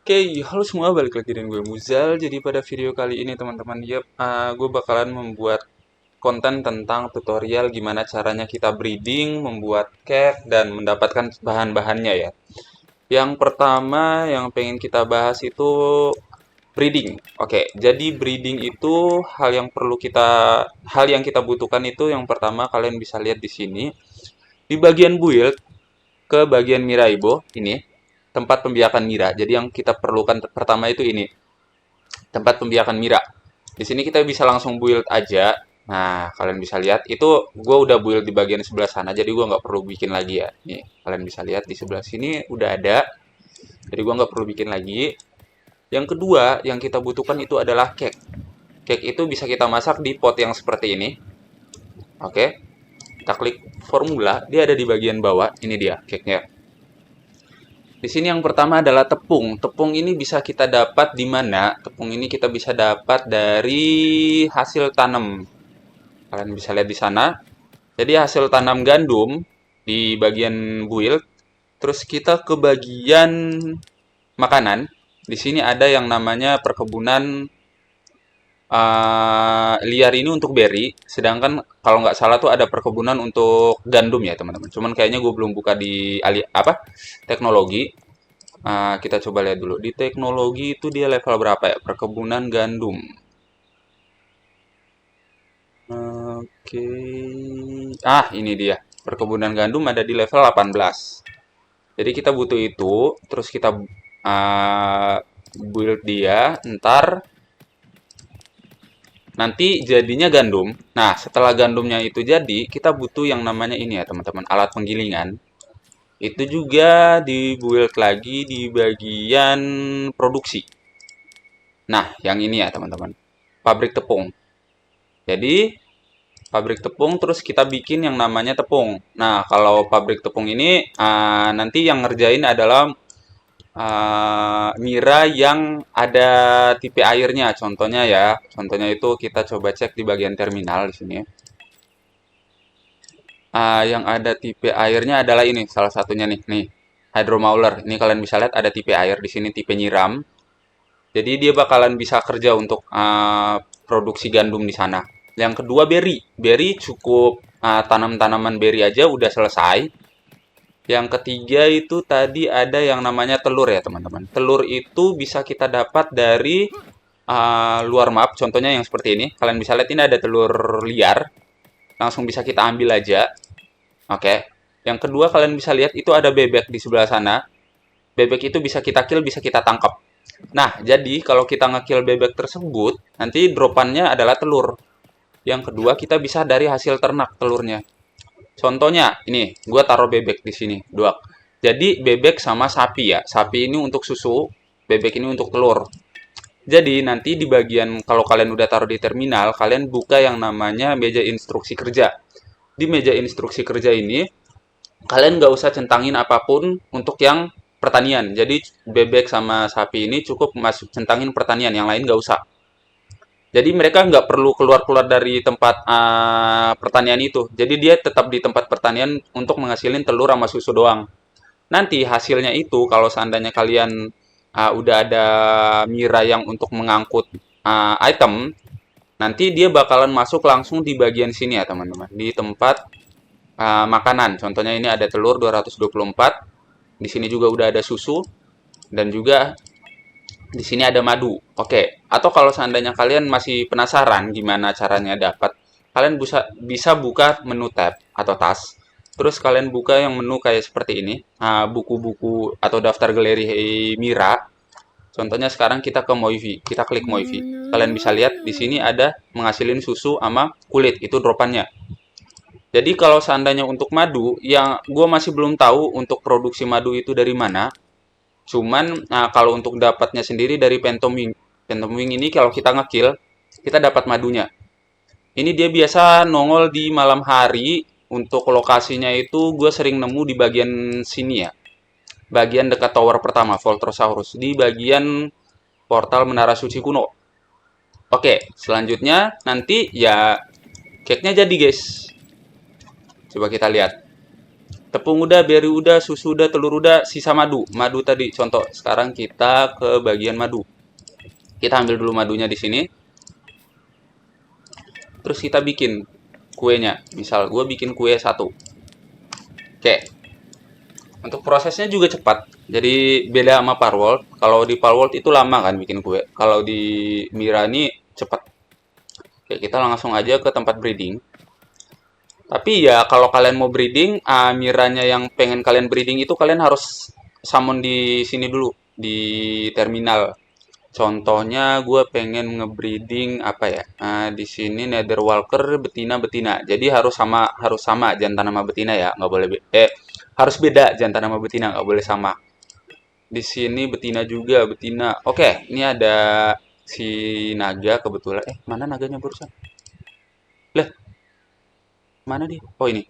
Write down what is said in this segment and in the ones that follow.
Oke, halo semua, balik lagi dengan gue Muzal. Jadi pada video kali ini teman-teman, gue bakalan membuat konten tentang tutorial gimana caranya kita breeding, membuat cake, dan mendapatkan bahan-bahannya ya. Yang pertama yang pengen kita bahas itu breeding. Oke, jadi breeding itu hal yang kita butuhkan itu yang pertama kalian bisa lihat di sini. Di bagian build ke bagian Miraibo ini tempat pembiakan Mira. Jadi yang kita perlukan pertama itu ini, tempat pembiakan Mira. Di sini kita bisa langsung build aja. Nah, kalian bisa lihat itu gue udah build di bagian sebelah sana, jadi gue nggak perlu bikin lagi ya. Nih, kalian bisa lihat di sebelah sini udah ada, jadi gue nggak perlu bikin lagi. Yang kedua yang kita butuhkan itu adalah cake. Cake itu bisa kita masak di pot yang seperti ini. Oke, kita klik formula, dia ada di bagian bawah. Ini dia cake-nya. Di sini yang pertama adalah tepung. Tepung ini bisa kita dapat di mana? Tepung ini kita bisa dapat dari hasil tanam. Kalian bisa lihat di sana. Jadi hasil tanam gandum di bagian build. Terus kita ke bagian makanan. Di sini ada yang namanya perkebunan liar ini untuk berry. Sedangkan kalau nggak salah tuh ada perkebunan untuk gandum ya teman-teman. Cuman kayaknya gue belum buka di teknologi. Kita coba lihat dulu. Di teknologi itu dia level berapa ya? Perkebunan gandum. Oke. Ini dia. Perkebunan gandum ada di level 18. Jadi kita butuh itu, terus kita build dia, ntar nanti jadinya gandum. Nah, setelah gandumnya itu jadi, kita butuh yang namanya ini ya teman-teman, alat penggilingan. Itu juga di build lagi di bagian produksi. Nah, yang ini ya teman-teman, pabrik tepung. Jadi, pabrik tepung terus kita bikin yang namanya tepung. Nah, kalau pabrik tepung ini nanti yang ngerjain adalah Mira yang ada tipe airnya. Contohnya ya, contohnya itu kita coba cek di bagian terminal di sini. Yang ada tipe airnya adalah ini, salah satunya nih, hydromauler. Ini kalian bisa lihat ada tipe air di sini, tipe nyiram. Jadi dia bakalan bisa kerja untuk produksi gandum di sana. Yang kedua berry. Berry cukup tanam-tanaman berry aja udah selesai. Yang ketiga itu tadi ada yang namanya telur ya teman-teman. Telur itu bisa kita dapat dari luar map. Contohnya yang seperti ini. Kalian bisa lihat ini ada telur liar. Langsung bisa kita ambil aja. Oke. Yang kedua kalian bisa lihat itu ada bebek di sebelah sana. Bebek itu bisa kita kill, bisa kita tangkap. Nah, jadi kalau kita ngekill bebek tersebut, nanti dropannya adalah telur. Yang kedua, kita bisa dari hasil ternak telurnya. Contohnya, ini, gue taruh bebek di sini, dua. Jadi, bebek sama sapi ya. Sapi ini untuk susu, bebek ini untuk telur. Jadi, nanti di bagian, kalau kalian udah taruh di terminal, kalian buka yang namanya meja instruksi kerja. Di meja instruksi kerja ini, kalian nggak usah centangin apapun untuk yang pertanian. Jadi bebek sama sapi ini cukup masuk centangin pertanian, yang lain nggak usah. Jadi mereka nggak perlu keluar-keluar dari tempat pertanian itu. Jadi dia tetap di tempat pertanian untuk menghasilin telur sama susu doang. Nanti hasilnya itu kalau seandainya kalian udah ada Mira yang untuk mengangkut item, nanti dia bakalan masuk langsung di bagian sini ya teman-teman. Di tempat makanan. Contohnya ini ada telur 224. Di sini juga udah ada susu dan juga di sini ada madu. Oke. Atau kalau seandainya kalian masih penasaran gimana caranya dapat, kalian bisa buka menu tab atau tas. Terus kalian buka yang menu kayak seperti ini, buku-buku atau daftar galeri Mira. Contohnya sekarang kita ke Moivi, kita klik Moivi. Kalian bisa lihat di sini ada menghasilin susu sama kulit, itu dropannya. Jadi kalau seandainya untuk madu, yang gue masih belum tahu untuk produksi madu itu dari mana. Cuman kalau untuk dapatnya sendiri dari Phantom Wing. Phantom Wing ini kalau kita ngekill, kita dapat madunya. Ini dia biasa nongol di malam hari. Untuk lokasinya itu gue sering nemu di bagian sini ya. Bagian dekat tower pertama, Voltrosaurus. Di bagian portal Menara Suci Kuno. Oke, selanjutnya nanti ya cake-nya jadi guys. Coba kita lihat. Tepung udah, berry udah, susu udah, telur udah, sisa madu. Madu tadi contoh. Sekarang kita ke bagian madu. Kita ambil dulu madunya di sini. Terus kita bikin kuenya. Misal gue bikin kue satu. Oke. Untuk prosesnya juga cepat. Jadi beda sama Parworld. Kalau di Parworld itu lama kan bikin kue. Kalau di Mira ini cepat. Oke, kita langsung aja ke tempat breeding. Tapi ya kalau kalian mau breeding, Miranya yang pengen kalian breeding itu kalian harus summon di sini dulu di terminal. Contohnya gue pengen ngebreeding apa ya? Di sini Netherwalker betina-betina. Jadi harus sama jantan sama betina ya, nggak boleh harus beda jantan sama betina, nggak boleh sama. Di sini betina juga, betina. Oke, ini ada si naga kebetulan. Mana naganya barusan? Lah, mana dia? Oh, ini.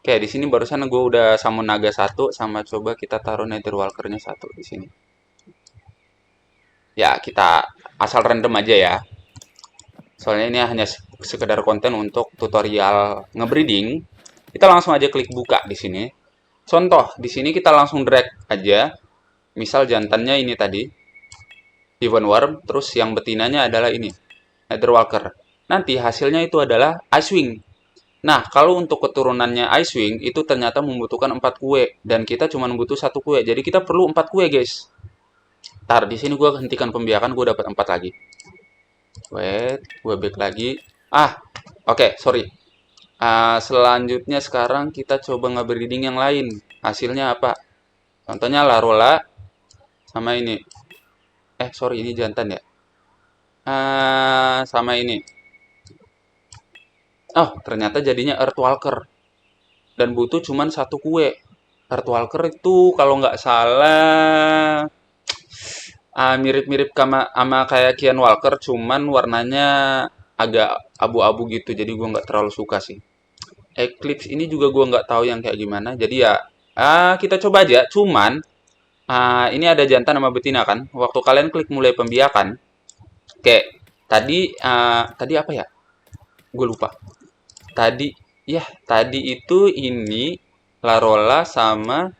Oke, di sini barusan gue udah summon naga satu sama coba kita taruh Netherwalkernya satu di sini. Ya, kita asal random aja ya. Soalnya ini hanya sekedar konten untuk tutorial ngebreeding. Kita langsung aja klik buka di sini. Contoh, di sini kita langsung drag aja. Misal jantannya ini tadi, Even Worm, terus yang betinanya adalah ini, Netherwalker. Nanti hasilnya itu adalah Icewing. Nah, kalau untuk keturunannya Icewing itu ternyata membutuhkan 4 kue dan kita cuma butuh 1 kue. Jadi kita perlu 4 kue, guys. Ntar di sini gue hentikan pembiakan, gue dapat 4 lagi. Wait, gue back lagi. Oke, sorry. Selanjutnya sekarang kita coba nge-breeding yang lain. Hasilnya apa? Contohnya Larola sama ini. Sorry, ini jantan ya. Sama ini. Oh, ternyata jadinya Earthwalker. Dan butuh cuman 1 kue. Earthwalker itu kalau nggak salah mirip-mirip sama kayak Kian Walker, cuman warnanya agak abu-abu gitu. Jadi gue nggak terlalu suka sih. Eclipse ini juga gue nggak tahu yang kayak gimana. Jadi ya, kita coba aja. Cuman ini ada jantan sama betina kan. Waktu kalian klik mulai pembiakan, kayak tadi apa ya? Gue lupa. Tadi itu ini Larola sama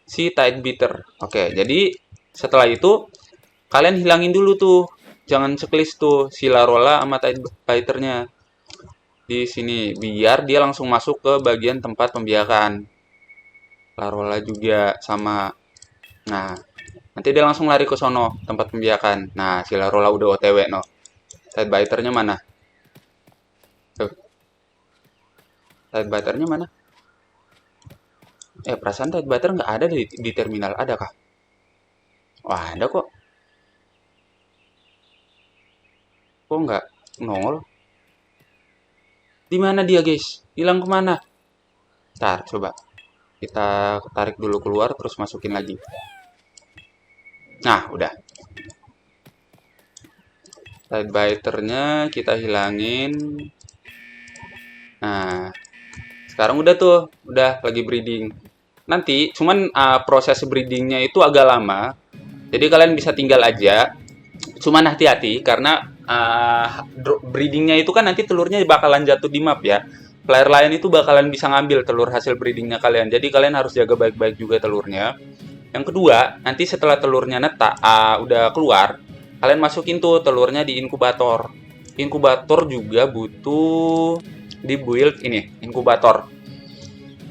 si Tidebeater. Oke, jadi setelah itu kalian hilangin dulu tuh. Jangan checklist tuh si Larola sama Tidebeaternya di sini biar dia langsung masuk ke bagian tempat pembiakan. Larola juga sama. Nah, nanti dia langsung lari ke sono tempat pembiakan. Nah, si Larola udah OTW no. Tidebeaternya mana? Tuh. Tidebeaternya mana? Perasaan Tidebeater nggak ada di terminal, adakah? Wah, ada kok. Kok nggak nongol? Di mana dia, guys? Hilang kemana? Ntar, coba. Kita tarik dulu keluar, terus masukin lagi. Nah, udah. Tidebiternya kita hilangin. Nah, sekarang udah tuh. Udah lagi breeding. Nanti, cuman proses breedingnya itu agak lama. Jadi kalian bisa tinggal aja. Cuman hati-hati, karena breedingnya itu kan nanti telurnya bakalan jatuh di map ya. Player lain itu bakalan bisa ngambil telur hasil breedingnya kalian. Jadi kalian harus jaga baik-baik juga telurnya. Yang kedua, nanti setelah telurnya netak, udah keluar, kalian masukin tuh telurnya di inkubator. Inkubator juga butuh di build ini, inkubator.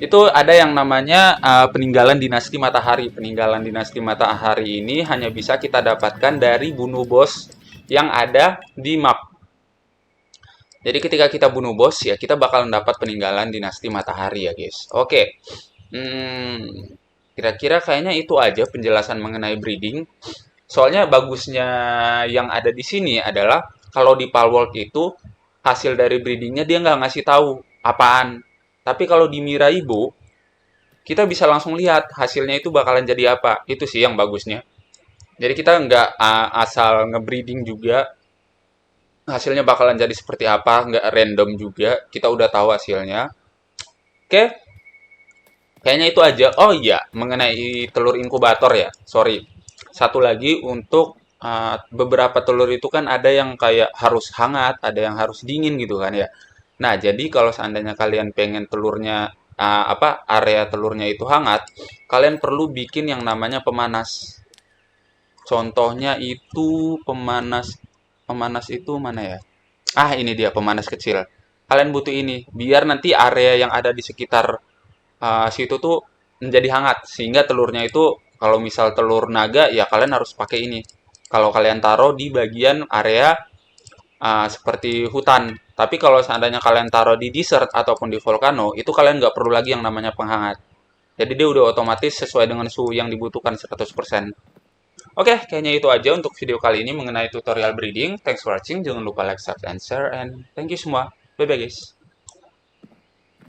Itu ada yang namanya peninggalan dinasti matahari. Peninggalan dinasti matahari ini hanya bisa kita dapatkan dari bunuh bos yang ada di map. Jadi ketika kita bunuh bos ya kita bakalan dapat peninggalan dinasti matahari ya guys. Oke. Kira-kira kayaknya itu aja penjelasan mengenai breeding. Soalnya bagusnya yang ada di sini adalah kalau di Palworld itu hasil dari breedingnya dia nggak ngasih tahu apaan. Tapi kalau di Miraibo kita bisa langsung lihat hasilnya itu bakalan jadi apa. Itu sih yang bagusnya. Jadi kita nggak asal ngebreeding juga hasilnya bakalan jadi seperti apa, nggak random juga. Kita udah tahu hasilnya. Oke, kayaknya itu aja. Oh iya, mengenai telur inkubator ya. Sorry. Satu lagi untuk beberapa telur itu kan ada yang kayak harus hangat, ada yang harus dingin gitu kan ya. Nah, jadi kalau seandainya kalian pengen telurnya area telurnya itu hangat, kalian perlu bikin yang namanya pemanas. Contohnya itu pemanas pemanas itu mana ya? Ah, ini dia pemanas kecil. Kalian butuh ini biar nanti area yang ada di sekitar situ tuh menjadi hangat sehingga telurnya itu kalau misal telur naga ya kalian harus pakai ini. Kalau kalian taruh di bagian area seperti hutan. Tapi kalau seandainya kalian taruh di desert ataupun di volcano, itu kalian nggak perlu lagi yang namanya penghangat. Jadi dia udah otomatis sesuai dengan suhu yang dibutuhkan 100%. Oke, kayaknya itu aja untuk video kali ini mengenai tutorial breeding. Thanks for watching. Jangan lupa like, subscribe, and share. And thank you semua. Bye-bye guys.